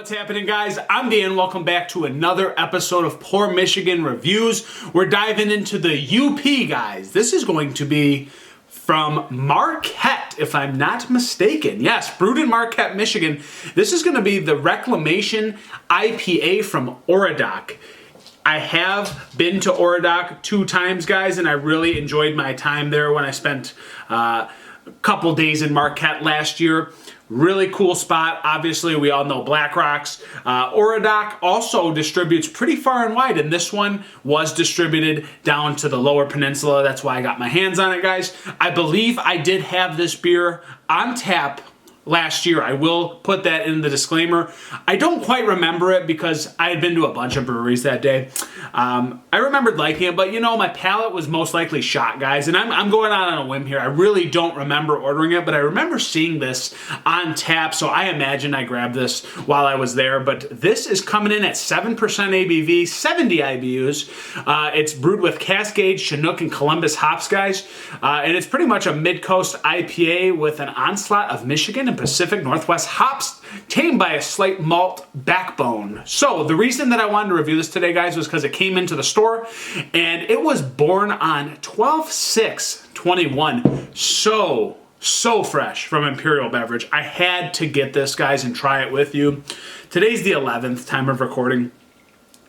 What's happening, guys? I'm Dan. Welcome back to another episode of Pour Michigan Reviews. We're diving into the UP, guys. This is going to be from Marquette, if I'm not mistaken. Yes, brewed in Marquette, Michigan. This is going to be the Reclamation IPA from Oradoc. I have been to Oradoc 2 times, guys, and I really enjoyed my time there when I spent a couple days in Marquette last year. Really cool spot. Obviously, we all know Black Rocks. Oradoc also distributes pretty far and wide, and this one was distributed down to the Lower Peninsula. That's why I got my hands on it, guys. I believe I did have this beer on tap last year. I will put that in the disclaimer. I don't quite remember it because I had been to a bunch of breweries that day. I remembered liking it, but you know, my palate was most likely shot, guys. And I'm going out on a whim here. I really don't remember ordering it, but I remember seeing this on tap, so I imagine I grabbed this while I was there. But this is coming in at 7% ABV, 70 IBUs. It's brewed with Cascade, Chinook, and Columbus hops, guys. And it's pretty much a mid-coast IPA with an onslaught of Michigan and Pacific Northwest hops, tamed by a slight malt backbone. So the reason that I wanted to review this today, guys, was because it came into the store and it was born on 12/6/21. So fresh from Imperial Beverage. I had to get this, guys, and try it with you. Today's the 11th time of recording.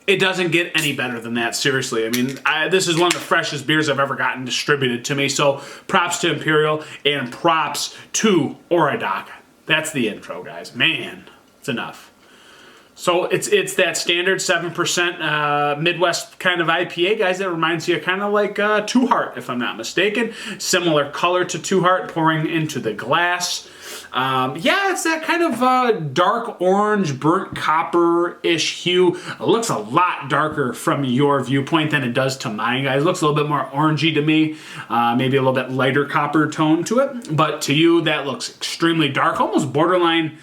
It doesn't get any better than that, seriously. I mean, this is one of the freshest beers I've ever gotten distributed to me, so props to Imperial and props to Oradoc. That's the intro, guys. Man, it's enough. So it's that standard 7% Midwest kind of IPA, guys, that reminds you kind of like Two Heart, if I'm not mistaken. Similar color to Two Heart, pouring into the glass. Yeah, it's that kind of dark orange, burnt copper-ish hue. It looks a lot darker from your viewpoint than it does to mine, guys. It looks a little bit more orangey to me, maybe a little bit lighter copper tone to it. But to you, that looks extremely dark, almost borderline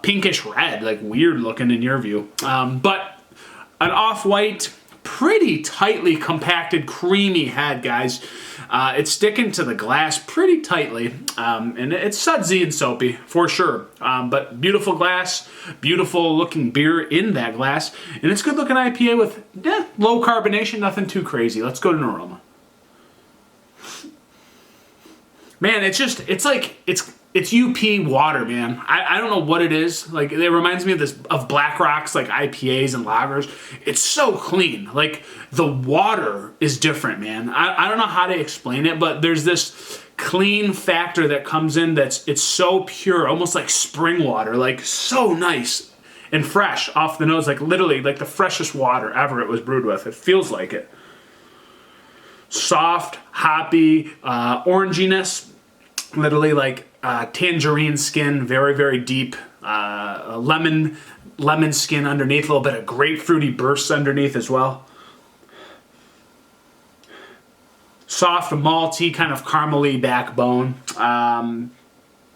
pinkish red, like weird looking in your view. But an off-white, pretty tightly compacted, creamy head, guys. It's sticking to the glass pretty tightly, and it's sudsy and soapy, for sure. But beautiful glass, beautiful looking beer in that glass, and it's good looking IPA with low carbonation, nothing too crazy. Let's go to an aroma. Man, it's UP water, man. I don't know what it is. Like, it reminds me of Black Rocks, like IPAs and lagers. It's so clean. Like, the water is different, man. I don't know how to explain it, but there's this clean factor that comes in it's so pure, almost like spring water, like so nice and fresh off the nose, like literally like the freshest water ever it was brewed with. It feels like it. Soft, hoppy, oranginess, literally like tangerine skin, very, very deep, lemon skin underneath, a little bit of grapefruity bursts underneath as well. Soft, malty, kind of caramely backbone.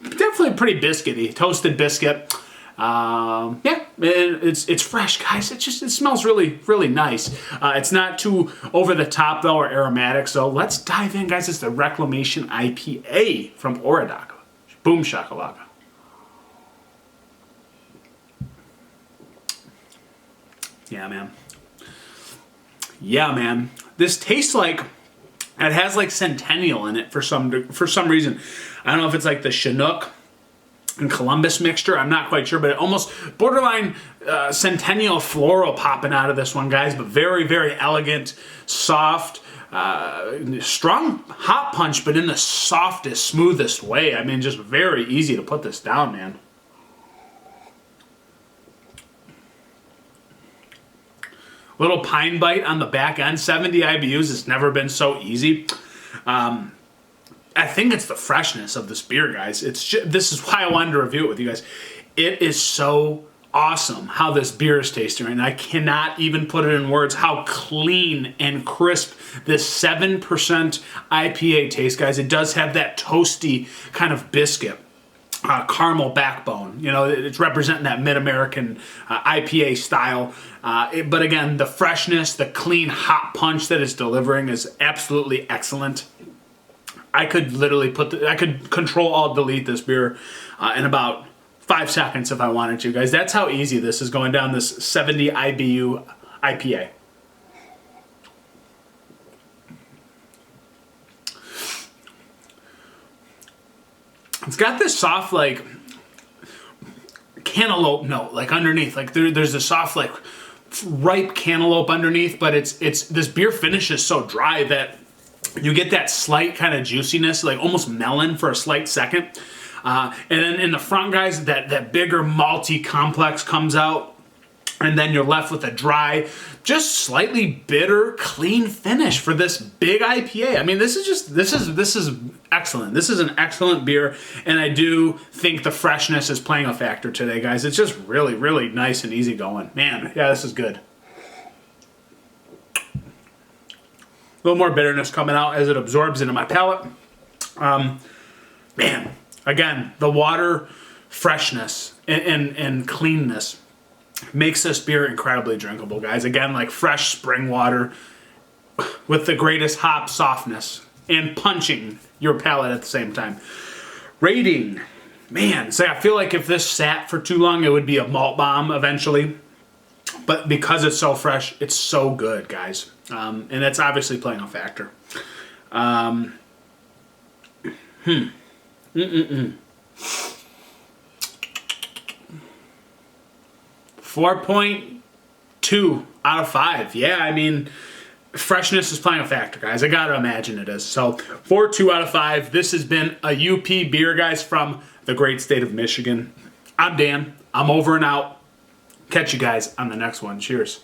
Definitely pretty biscuity, toasted biscuit. Yeah, it's fresh, guys. It smells really, really nice. It's not too over the top though or aromatic. So let's dive in, guys. It's the Reclamation IPA from Oradoc. Boom shakalaka. Yeah, man. Yeah, man. This tastes like it has like Centennial in it for some reason. I don't know if it's like the Chinook and Columbus mixture. I'm not quite sure, but it almost borderline Centennial floral popping out of this one, guys. But very, very elegant, soft, strong hop punch, but in the softest, smoothest way. I mean, just very easy to put this down, man. Little pine bite on the back end. 70 IBUs has never been so easy. I think it's the freshness of this beer, guys. This is why I wanted to review it with you guys. It is so awesome how this beer is tasting, and I cannot even put it in words how clean and crisp this 7% IPA tastes, guys. It does have that toasty kind of biscuit. Caramel backbone. You know, it's representing that mid-American IPA style. But again, the freshness, the clean hop punch that it's delivering is absolutely excellent. I could literally I could control-alt-delete this beer in about 5 seconds if I wanted to, guys. That's how easy this is going down this 70 IBU IPA. It's got this soft, like, cantaloupe note, like, underneath. Like, there's a soft, like, ripe cantaloupe underneath, but it's this beer finish is so dry that you get that slight kind of juiciness, like almost melon for a slight second. And then in the front, guys, that bigger malty complex comes out. And then you're left with a dry, just slightly bitter, clean finish for this big IPA. I mean, this is excellent. This is an excellent beer, and I do think the freshness is playing a factor today, guys. It's just really, really nice and easy going. Man, yeah, this is good. A little more bitterness coming out as it absorbs into my palate. Man, again, the water freshness and cleanness makes this beer incredibly drinkable, guys. Again, like fresh spring water with the greatest hop softness and punching your palate at the same time. Rating, man, so I feel like if this sat for too long, it would be a malt bomb eventually. But because it's so fresh, it's so good, guys. And that's obviously playing a factor. 4.2 out of 5. Yeah, I mean, freshness is playing a factor, guys. I gotta imagine it is. So 4.2 out of 5. This has been a UP beer, guys, from the great state of Michigan. I'm Dan. I'm over and out. Catch you guys on the next one. Cheers.